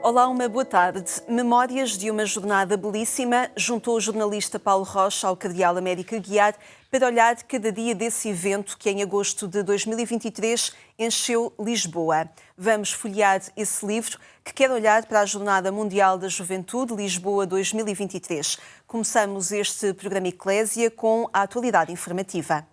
Olá, uma boa tarde. Memórias de uma jornada belíssima juntou o jornalista Paulo Rocha ao cardeal Américo Aguiar para olhar cada dia desse evento que em agosto de 2023 encheu Lisboa. Vamos folhear esse livro que quer olhar para a Jornada Mundial da Juventude Lisboa 2023. Começamos este programa Eclésia com a atualidade informativa.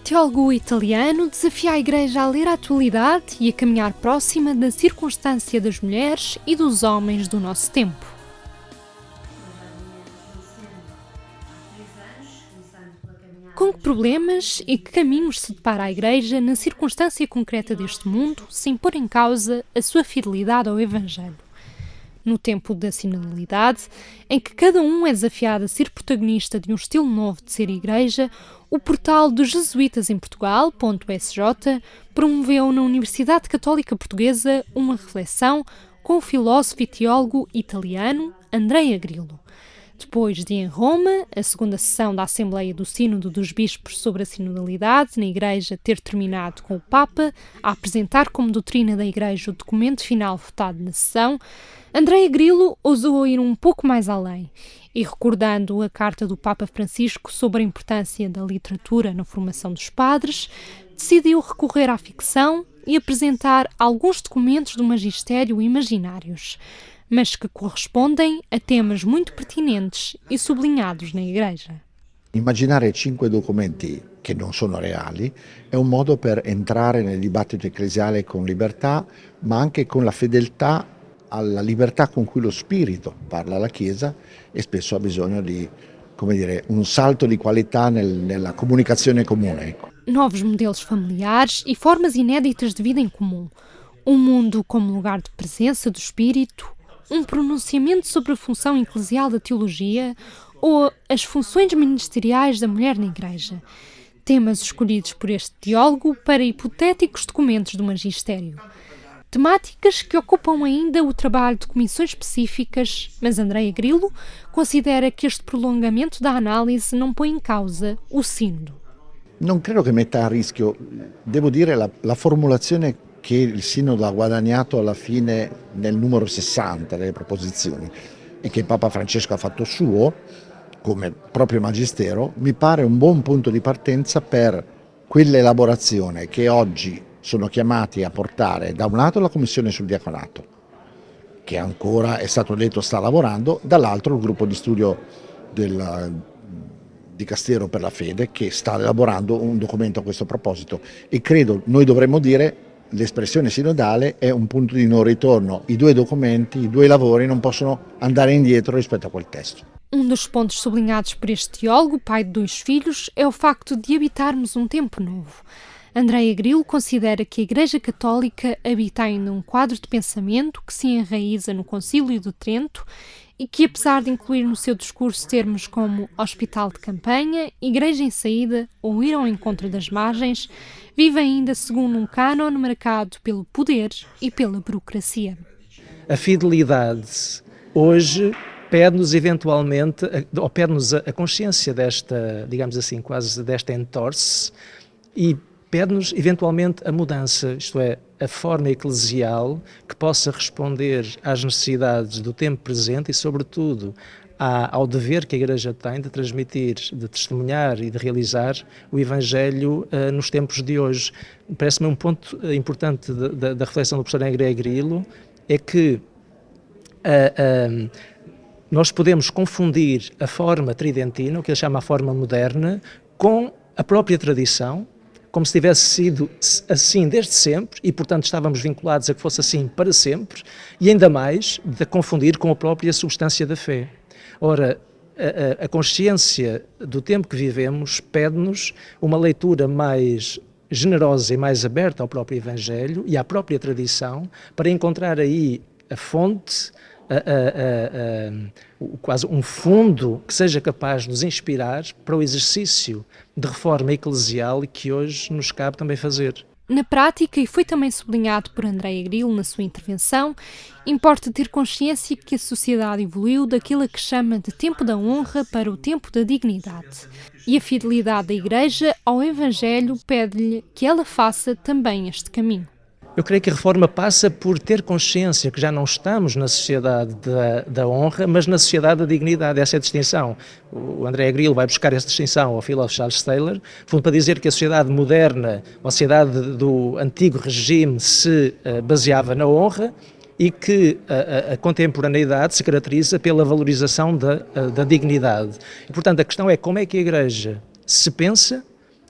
Teólogo italiano desafia a Igreja a ler a atualidade e a caminhar próxima da circunstância das mulheres e dos homens do nosso tempo. Com que problemas e que caminhos se depara a Igreja na circunstância concreta deste mundo, sem pôr em causa a sua fidelidade ao Evangelho? No tempo da sinodalidade, em que cada um é desafiado a ser protagonista de um estilo novo de ser Igreja, o portal dos Jesuítas em Portugal, .sj, promoveu na Universidade Católica Portuguesa uma reflexão com o filósofo e teólogo italiano Andrea Grillo. Depois de, em Roma, a segunda sessão da Assembleia do Sínodo dos Bispos sobre a sinodalidade na Igreja ter terminado com o Papa a apresentar como doutrina da Igreja o documento final votado na sessão, Andrea Grillo ousou ir um pouco mais além e, recordando a carta do Papa Francisco sobre a importância da literatura na formação dos padres, decidiu recorrer à ficção e apresentar alguns documentos do magistério imaginários, mas que corrispondem a temas muito pertinentes e sublinhados na Igreja. Immaginare 5 documenti che non sono reali è un modo per entrare nel dibattito ecclesiale con libertà, ma anche con la fedeltà alla libertà con cui lo Spirito parla alla Chiesa e spesso ha bisogno di, un salto di qualità nella comunicazione comune. Ecco. Novos modelos familiares e formas inéditas de vida em comum. Um mundo como lugar de presença do Espírito, um pronunciamento sobre a função eclesial da teologia ou as funções ministeriais da mulher na Igreja. Temas escolhidos por este teólogo para hipotéticos documentos do magistério. Temáticas que ocupam ainda o trabalho de comissões específicas, mas Andrea Grillo considera que este prolongamento da análise não põe em causa o sínodo. Non credo che metta a rischio, devo dire, la formulazione che il Sinodo ha guadagnato alla fine nel numero 60 delle proposizioni e che Papa Francesco ha fatto suo come proprio magistero, mi pare un buon punto di partenza per quell'elaborazione che oggi sono chiamati a portare da un lato la Commissione sul Diaconato, che ancora è stato detto sta lavorando, dall'altro il gruppo di studio del Dicastero per la Fede che sta elaborando un documento a questo proposito e credo noi dovremmo dire l'espressione sinodale è un punto di non ritorno. I due documenti, i due lavori non possono andare indietro rispetto a quel testo. Um dos pontos sublinhados por este teólogo, pai de 2 filhos, é o facto de habitarmos um tempo novo. Andrea Grillo considera que a Igreja Católica habita ainda um quadro de pensamento que se enraiza no Concílio de Trento e que, apesar de incluir no seu discurso termos como hospital de campanha, igreja em saída ou ir ao encontro das margens, vive ainda segundo um cânon marcado pelo poder e pela burocracia. A fidelidade hoje pede-nos eventualmente, ou pede-nos a consciência desta, digamos assim, quase desta entorse e pede-nos eventualmente a mudança, isto é, a forma eclesial que possa responder às necessidades do tempo presente e, sobretudo, ao dever que a Igreja tem de transmitir, de testemunhar e de realizar o Evangelho nos tempos de hoje. Parece-me um ponto importante da reflexão do professor Andrea Grillo é que nós podemos confundir a forma tridentina, o que ele chama a forma moderna, com a própria tradição, como se tivesse sido assim desde sempre e, portanto, estávamos vinculados a que fosse assim para sempre, e ainda mais de confundir com a própria substância da fé. Ora, a consciência do tempo que vivemos pede-nos uma leitura mais generosa e mais aberta ao próprio Evangelho e à própria tradição para encontrar aí a fonte, quase um fundo que seja capaz de nos inspirar para o exercício de reforma eclesial que hoje nos cabe também fazer. Na prática, e foi também sublinhado por Andrea Grillo na sua intervenção, importa ter consciência que a sociedade evoluiu daquilo que chama de tempo da honra para o tempo da dignidade. E a fidelidade da Igreja ao Evangelho pede-lhe que ela faça também este caminho. Eu creio que a reforma passa por ter consciência que já não estamos na sociedade da honra, mas na sociedade da dignidade. Essa é a distinção. O André Grillo vai buscar essa distinção ao filósofo Charles Taylor, para dizer que a sociedade moderna, a sociedade do antigo regime, se baseava na honra e que a contemporaneidade se caracteriza pela valorização da dignidade. E, portanto, a questão é como é que a Igreja se pensa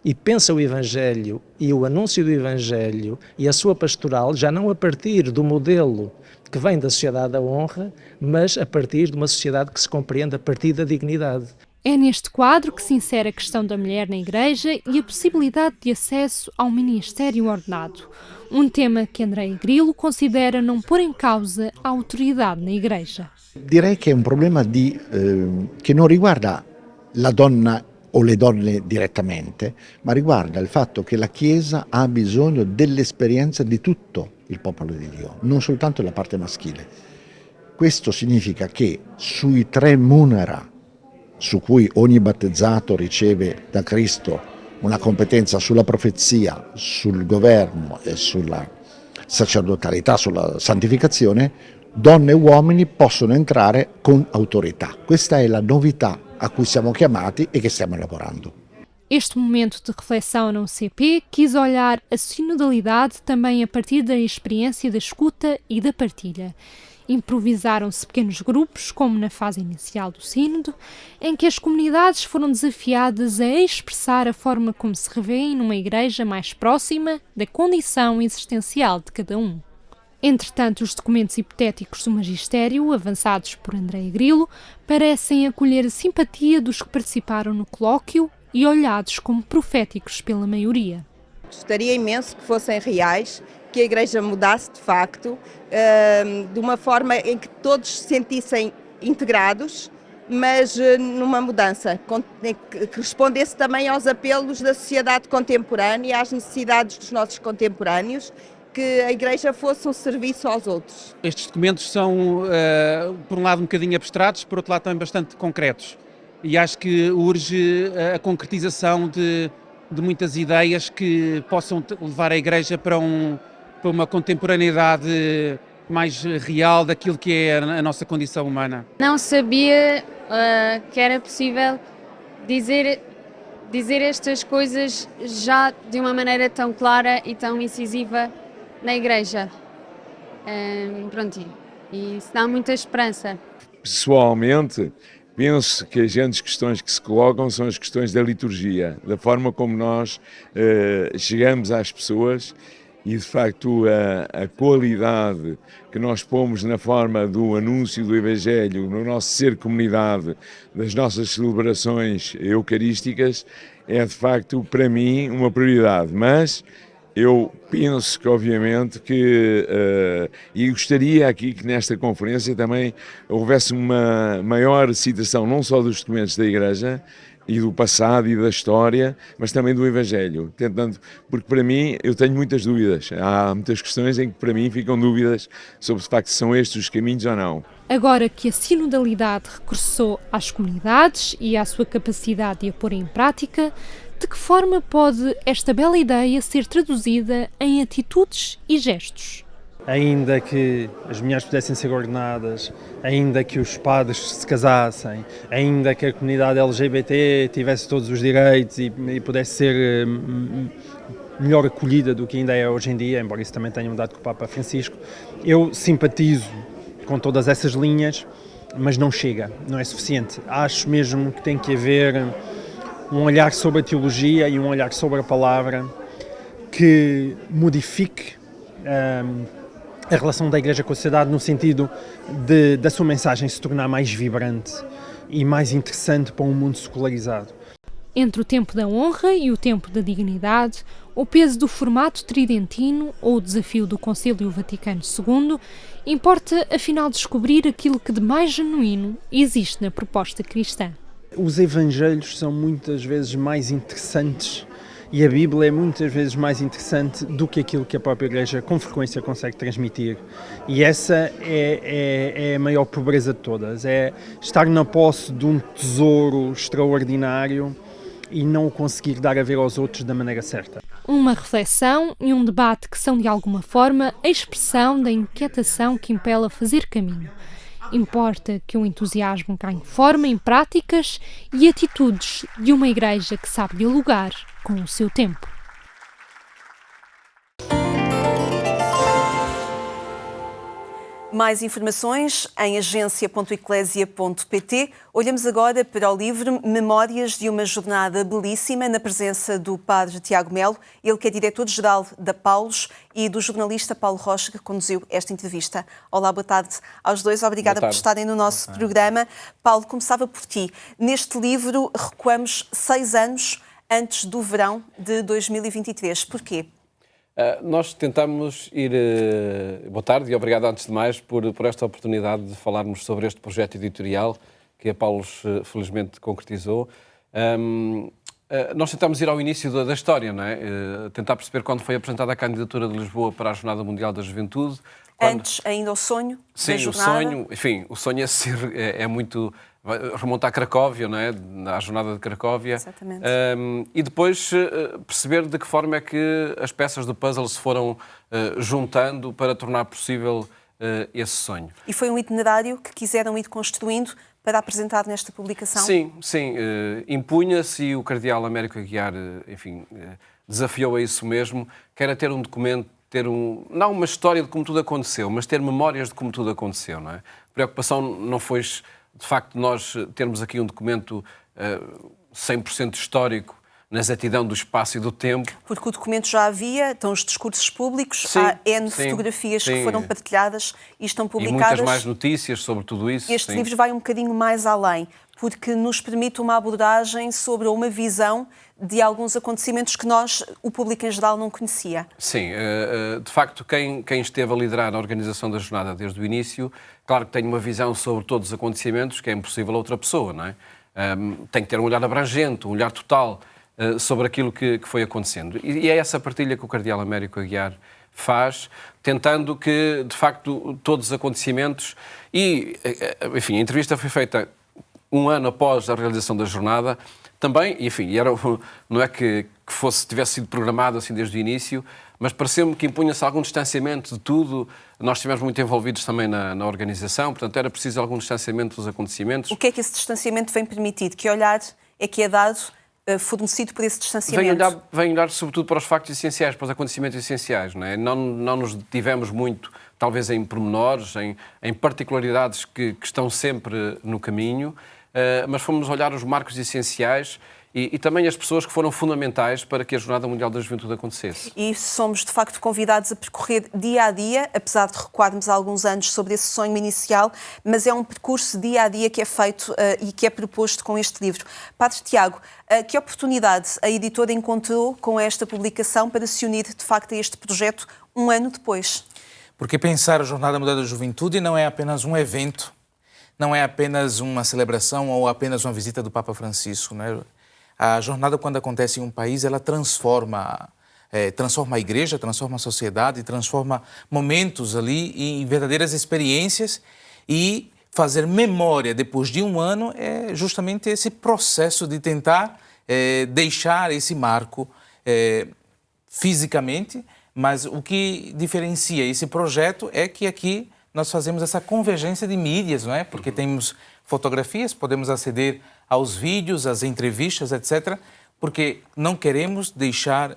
e pensa o Evangelho e o anúncio do Evangelho e a sua pastoral já não a partir do modelo que vem da sociedade da honra, mas a partir de uma sociedade que se compreende a partir da dignidade. É neste quadro que se insere a questão da mulher na Igreja e a possibilidade de acesso ao ministério ordenado, um tema que André Grillo considera não pôr em causa a autoridade na Igreja. Direi che è un problema che non riguarda la donna o le donne direttamente, ma riguarda il fatto che la Chiesa ha bisogno dell'esperienza di tutto il popolo di Dio, non soltanto la parte maschile. Questo significa che sui 3 munera su cui ogni battezzato riceve da Cristo una competenza sulla profezia, sul governo e sulla sacerdotalità, sulla santificazione, donne e uomini possono entrare con autorità. Questa è la novità a cui siamo chiamati e che stiamo lavorando. Este momento de reflexão na UCP quis olhar a sinodalidade também a partir da experiência da escuta e da partilha. Improvisaram-se pequenos grupos, como na fase inicial do sínodo, em que as comunidades foram desafiadas a expressar a forma como se revêem numa igreja mais próxima da condição existencial de cada um. Entretanto, os documentos hipotéticos do magistério, avançados por André Grillo, parecem acolher a simpatia dos que participaram no colóquio e olhados como proféticos pela maioria. Gostaria imenso que fossem reais, que a Igreja mudasse de facto, de uma forma em que todos se sentissem integrados, mas numa mudança que respondesse também aos apelos da sociedade contemporânea, às necessidades dos nossos contemporâneos, que a Igreja fosse um serviço aos outros. Estes documentos são, por um lado, um bocadinho abstratos, por outro lado, também bastante concretos. E acho que urge a concretização de muitas ideias que possam levar a Igreja para uma contemporaneidade mais real daquilo que é a nossa condição humana. Não sabia que era possível dizer estas coisas já de uma maneira tão clara e tão incisiva na Igreja. Pronto, e isso dá muita esperança. Pessoalmente, penso que as grandes questões que se colocam são as questões da liturgia, da forma como nós chegamos às pessoas e, de facto, a qualidade que nós pomos na forma do anúncio do Evangelho, no nosso ser comunidade, das nossas celebrações eucarísticas, é, de facto, para mim, uma prioridade. Mas eu penso que, obviamente, e gostaria aqui que nesta conferência também houvesse uma maior citação, não só dos documentos da Igreja e do passado e da história, mas também do Evangelho. Tentando, porque para mim eu tenho muitas dúvidas. Há muitas questões em que para mim ficam dúvidas sobre de facto se são estes os caminhos ou não. Agora que a sinodalidade regressou às comunidades e à sua capacidade de a pôr em prática, de que forma pode esta bela ideia ser traduzida em atitudes e gestos? Ainda que as mulheres pudessem ser ordenadas, ainda que os padres se casassem, ainda que a comunidade LGBT tivesse todos os direitos e pudesse ser melhor acolhida do que ainda é hoje em dia, embora isso também tenha mudado com o Papa Francisco, eu simpatizo com todas essas linhas, mas não chega, não é suficiente. Acho mesmo que tem que haver um olhar sobre a teologia e um olhar sobre a palavra que modifique a relação da Igreja com a sociedade no sentido da sua mensagem se tornar mais vibrante e mais interessante para um mundo secularizado. Entre o tempo da honra e o tempo da dignidade, o peso do formato tridentino ou o desafio do Concílio Vaticano II, importa afinal descobrir aquilo que de mais genuíno existe na proposta cristã. Os evangelhos são muitas vezes mais interessantes e a Bíblia é muitas vezes mais interessante do que aquilo que a própria Igreja com frequência consegue transmitir. E essa é a maior pobreza de todas, é estar na posse de um tesouro extraordinário e não o conseguir dar a ver aos outros da maneira certa. uma reflexão e um debate que são, de alguma forma, a expressão da inquietação que impele a fazer caminho. Importa que o entusiasmo ganhe forma em práticas e atitudes de uma igreja que sabe dialogar com o seu tempo. Mais informações em agência.eclésia.pt. Olhamos agora para o livro Memórias de uma Jornada Belíssima, na presença do padre Tiago Melo, ele que é diretor-geral da Paulos, e do jornalista Paulo Rocha, que conduziu esta entrevista. Olá, boa tarde aos dois. Obrigada por estarem no nosso programa. Paulo, começava por ti. Neste livro recuamos 6 anos antes do verão de 2023. Porquê? Nós tentamos ir... Boa tarde e obrigado antes de mais por esta oportunidade de falarmos sobre este projeto editorial que a Paulos felizmente concretizou. Nós tentamos ir ao início da história, não é? Tentar perceber quando foi apresentada a candidatura de Lisboa para a Jornada Mundial da Juventude. Antes ainda o sonho da jornada? Sim, o sonho, enfim, o sonho é muito... remonta a Cracóvia, não é? À Jornada de Cracóvia. Exatamente. E depois perceber de que forma é que as peças do puzzle se foram juntando para tornar possível esse sonho. E foi um itinerário que quiseram ir construindo para apresentar nesta publicação? Sim. Impunha-se e o cardeal Américo Aguiar, enfim, desafiou a isso mesmo, que era ter um documento, não uma história de como tudo aconteceu, mas ter memórias de como tudo aconteceu, não é? A preocupação não foi, de facto, nós termos aqui um documento 100% histórico, na exatidão do espaço e do tempo. Porque o documento já havia, estão os discursos públicos, há N fotografias que foram partilhadas e estão publicadas. E muitas mais notícias sobre tudo isso. Este livro vai um bocadinho mais além, porque nos permite uma abordagem sobre uma visão de alguns acontecimentos que o público em geral, não conhecia. Sim, de facto, quem esteve a liderar a organização da jornada desde o início, claro que tem uma visão sobre todos os acontecimentos que é impossível a outra pessoa, não é? Tem que ter um olhar abrangente, um olhar total sobre aquilo que foi acontecendo. E é essa partilha que o cardeal Américo Aguiar faz, tentando que, de facto, todos os acontecimentos... E, enfim, a entrevista foi feita um ano após a realização da jornada, também, enfim, não é que tivesse sido programado assim desde o início, mas pareceu-me que impunha-se algum distanciamento de tudo. Nós estivemos muito envolvidos também na organização, portanto era preciso algum distanciamento dos acontecimentos. O que é que esse distanciamento vem permitido? Que olhar é que é dado, fornecido por esse distanciamento? Vem olhar sobretudo para os factos essenciais, para os acontecimentos essenciais, não é? Não nos detivemos muito, talvez em pormenores, em particularidades que estão sempre no caminho, mas fomos olhar os marcos essenciais e também as pessoas que foram fundamentais para que a Jornada Mundial da Juventude acontecesse. E somos, de facto, convidados a percorrer dia a dia, apesar de recuarmos há alguns anos sobre esse sonho inicial, mas é um percurso dia a dia que é feito e que é proposto com este livro. Padre Tiago, que oportunidade a editora encontrou com esta publicação para se unir, de facto, a este projeto um ano depois? Porque pensar a Jornada Mundial da Juventude não é apenas um evento, não é apenas uma celebração ou apenas uma visita do Papa Francisco, né? A jornada, quando acontece em um país, ela transforma a igreja, transforma a sociedade, transforma momentos ali em verdadeiras experiências, e fazer memória depois de um ano é justamente esse processo de tentar deixar esse marco fisicamente, mas o que diferencia esse projeto é que aqui nós fazemos essa convergência de mídias, não é? Porque temos fotografias, podemos aceder aos vídeos, às entrevistas, etc., porque não queremos deixar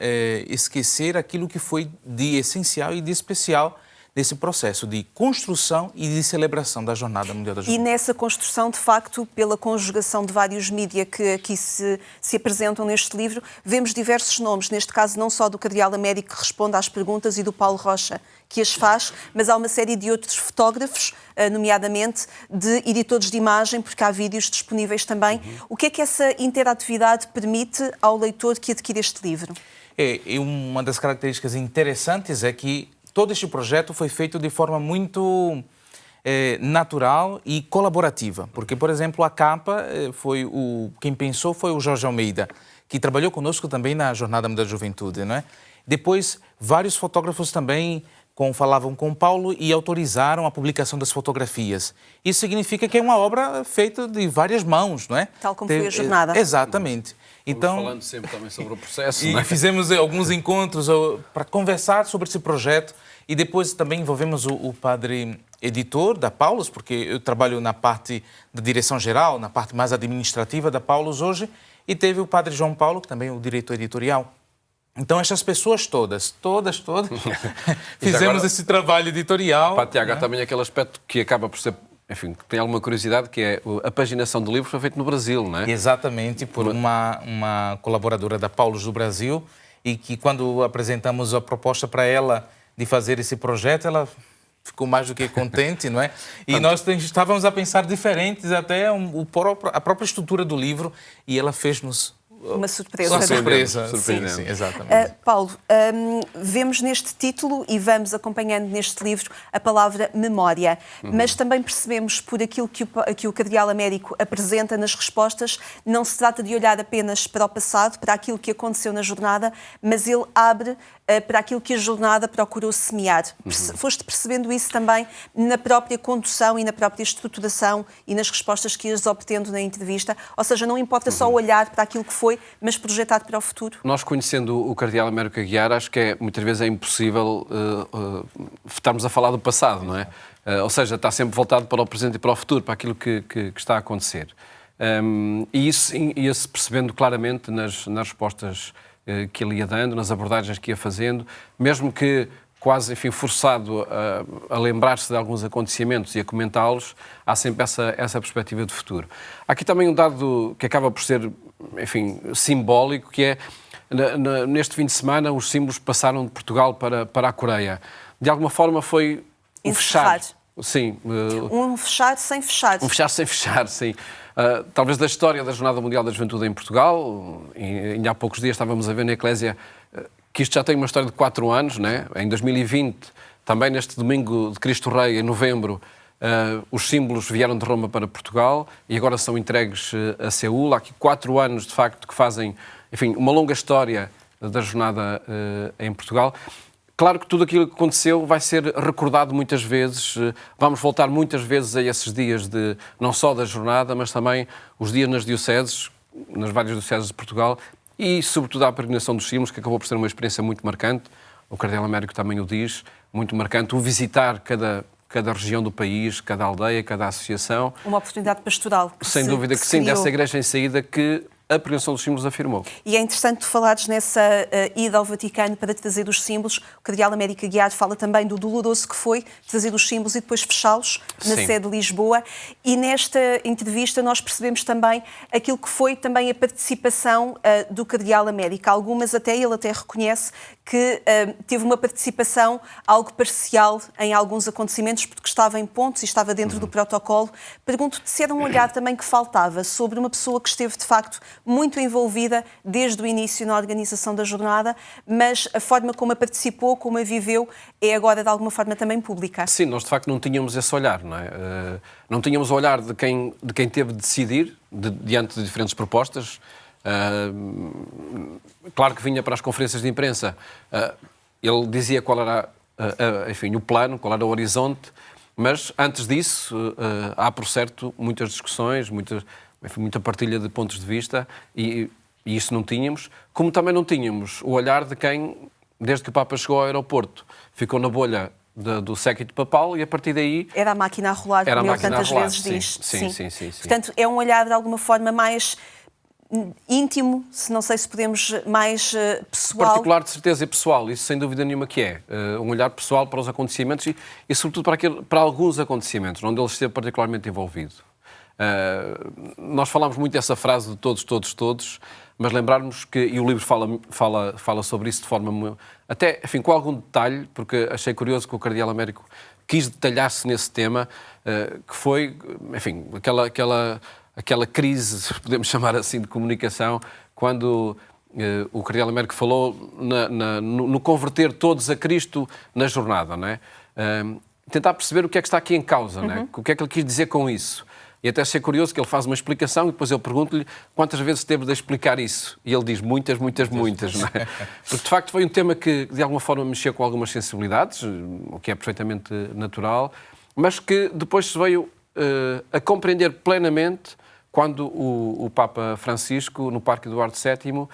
esquecer aquilo que foi de essencial e de especial desse processo de construção e de celebração da Jornada Mundial da Juventude. E nessa construção, de facto, pela conjugação de vários mídia que aqui se apresentam neste livro, vemos diversos nomes, neste caso não só do cardeal Américo, que responde às perguntas, e do Paulo Rocha, que as faz, mas há uma série de outros fotógrafos, nomeadamente de editores de imagem, porque há vídeos disponíveis também. O que é que essa interatividade permite ao leitor que adquire este livro? E uma das características interessantes é que todo este projeto foi feito de forma muito natural e colaborativa, porque, por exemplo, a capa quem pensou foi o Jorge Almeida, que trabalhou conosco também na Jornada da Juventude, não é? Depois, vários fotógrafos também falavam com Paulo e autorizaram a publicação das fotografias. Isso significa que é uma obra feita de várias mãos, não é? Tal como foi a jornada. Exatamente. Então, falando sempre também sobre o processo. E fizemos alguns encontros para conversar sobre esse projeto e depois também envolvemos o padre editor da Paulus, porque eu trabalho na parte da direção geral, na parte mais administrativa da Paulus hoje, e teve o padre João Paulo, que também é o diretor editorial. Então, essas pessoas todas, fizemos agora, esse trabalho editorial. Para Tiago, há também aquele aspecto que acaba por ser, enfim, que tem alguma curiosidade, que é a paginação do livro foi feito no Brasil, não é? Exatamente, por uma colaboradora da Paulus do Brasil, e que quando apresentamos a proposta para ela de fazer esse projeto, ela ficou mais do que contente, não é? E nós estávamos a pensar diferentes até a própria estrutura do livro, e ela fez-nos uma surpresa. Uma surpresa, surpreendente. Sim, exatamente. Paulo, vemos neste título e vamos acompanhando neste livro a palavra memória, mas também percebemos por aquilo que o Cardeal Américo apresenta nas respostas, não se trata de olhar apenas para o passado, para aquilo que aconteceu na jornada, mas ele abre para aquilo que a jornada procurou semear. Foste percebendo isso também na própria condução e na própria estruturação e nas respostas que ias obtendo na entrevista? Ou seja, não importa só olhar para aquilo que foi, mas projetar para o futuro? Nós, conhecendo o Cardeal Américo Aguiar, acho que muitas vezes é impossível estarmos a falar do passado, não é? Ou seja, está sempre voltado para o presente e para o futuro, para aquilo que está a acontecer. E isso ia-se percebendo claramente nas respostas que ele ia dando, nas abordagens que ia fazendo, mesmo que quase, enfim, forçado a lembrar-se de alguns acontecimentos e a comentá-los, há sempre essa perspectiva de futuro. Há aqui também um dado que acaba por ser, enfim, simbólico, que é, neste fim de semana, os símbolos passaram de Portugal para a Coreia. De alguma forma foi um fechar. Sim. Um fechar sem fechar. Um fechar sem fechar, sim. Talvez da história da Jornada Mundial da Juventude em Portugal, ainda há poucos dias estávamos a ver na Eclésia que isto já tem uma história de 4 anos, né? Em 2020, também neste domingo de Cristo Rei, em novembro, os símbolos vieram de Roma para Portugal e agora são entregues a Seul. Há aqui 4 anos, de facto, que fazem, enfim, uma longa história da jornada em Portugal. Claro que tudo aquilo que aconteceu vai ser recordado muitas vezes, vamos voltar muitas vezes a esses dias, não só da jornada, mas também os dias nas dioceses, nas várias dioceses de Portugal, e sobretudo a peregrinação dos símbolos, que acabou por ser uma experiência muito marcante, o Cardeal Américo também o diz, muito marcante, o visitar cada região do país, cada aldeia, cada associação. Uma oportunidade pastoral. Sem dúvida que sim, dessa igreja em saída que a peregrinação dos símbolos afirmou. E é interessante tu falares nessa ida ao Vaticano para trazer os símbolos. O Cardeal Américo Aguiar fala também do doloroso que foi trazer os símbolos e depois fechá-los na sede de Lisboa. E nesta entrevista nós percebemos também aquilo que foi também a participação do Cardeal Américo. Algumas ele até reconhece que teve uma participação algo parcial em alguns acontecimentos, porque estava em pontos e estava dentro do protocolo. Pergunto-te se era um olhar também que faltava sobre uma pessoa que esteve, de facto, muito envolvida desde o início na organização da jornada, mas a forma como a participou, como a viveu, é agora, de alguma forma, também pública. Sim, nós, de facto, não tínhamos esse olhar, não é? Não tínhamos o olhar de quem teve de decidir diante de diferentes propostas. Claro que vinha para as conferências de imprensa, ele dizia qual era, enfim, o plano, qual era o horizonte, mas antes disso há, por certo, muitas discussões, muita partilha de pontos de vista e isso não tínhamos, como também não tínhamos o olhar de quem, desde que o Papa chegou ao aeroporto, ficou na bolha do séquito papal e a partir daí... Era a máquina a rolar, como ele tantas vezes diz. Sim. Portanto, é um olhar de alguma forma mais íntimo, se não sei se podemos, mais pessoal. Particular, de certeza, e pessoal, isso sem dúvida nenhuma que é. Um olhar pessoal para os acontecimentos e sobretudo, para alguns acontecimentos, onde ele esteve particularmente envolvido. Nós falámos muito dessa frase de todos, mas lembrarmos que, e o livro fala sobre isso de forma, até, enfim, com algum detalhe, porque achei curioso que o Cardeal Américo quis detalhar-se nesse tema, que foi, enfim, aquela crise, podemos chamar assim, de comunicação, quando o Cardeal Américo falou no converter todos a Cristo na jornada, não é? Tentar perceber o que é que está aqui em causa, não é? O que é que ele quis dizer com isso. E até achei curioso que ele faz uma explicação e depois eu pergunto-lhe quantas vezes teve de explicar isso. E ele diz muitas, não é? Porque, de facto, foi um tema que, de alguma forma, mexeu com algumas sensibilidades, o que é perfeitamente natural, mas que depois se veio a compreender plenamente quando o Papa Francisco, no Parque Eduardo VII,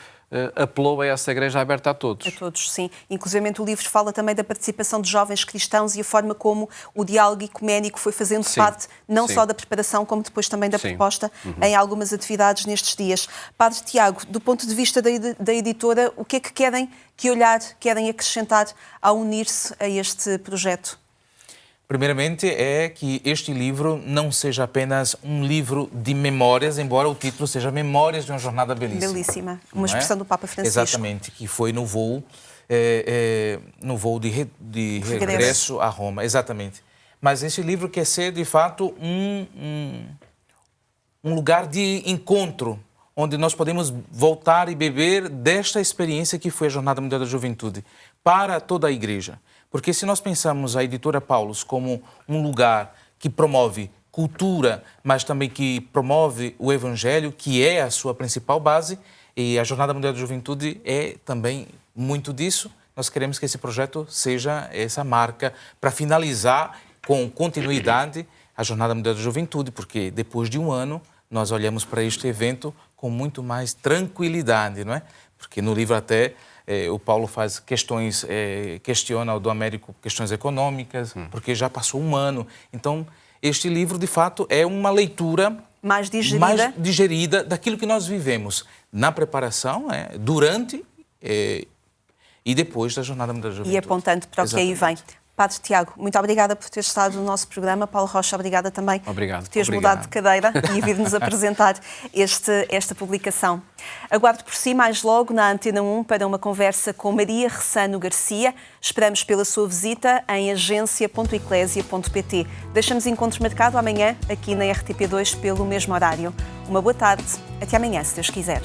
apelou a essa igreja aberta a todos. A todos, sim. Inclusive o livro fala também da participação de jovens cristãos e a forma como o diálogo ecuménico foi fazendo parte não só da preparação, como depois também da proposta em algumas atividades nestes dias. Padre Tiago, do ponto de vista da editora, o que é que querem, que olhar querem acrescentar ao unir-se a este projeto? Primeiramente é que este livro não seja apenas um livro de memórias, embora o título seja Memórias de uma Jornada Belíssima. Belíssima. Uma expressão do Papa Francisco. Exatamente, que foi no voo de regresso a Roma. Exatamente. Mas esse livro quer ser, de fato, um lugar de encontro, onde nós podemos voltar e beber desta experiência que foi a Jornada Mundial da Juventude para toda a Igreja. Porque se nós pensamos a editora Paulus como um lugar que promove cultura, mas também que promove o Evangelho, que é a sua principal base, e a Jornada Mundial da Juventude é também muito disso, nós queremos que esse projeto seja essa marca para finalizar com continuidade a Jornada Mundial da Juventude, porque depois de um ano nós olhamos para este evento com muito mais tranquilidade, não é? Porque no livro até o Paulo faz questiona o do Américo questões econômicas, porque já passou um ano. Então, este livro, de fato, é uma leitura mais digerida daquilo que nós vivemos na preparação, durante e depois da Jornada Mundial da Juventude. E apontando para o que aí vem. Padre Tiago, muito obrigada por ter estado no nosso programa. Paulo Rocha, obrigada também por teres mudado de cadeira e vir-nos apresentar esta publicação. Aguardo por si mais logo na Antena 1 para uma conversa com Maria Ressano Garcia. Esperamos pela sua visita em agência.eclésia.pt. Deixamos encontro marcado amanhã aqui na RTP2 pelo mesmo horário. Uma boa tarde. Até amanhã, se Deus quiser.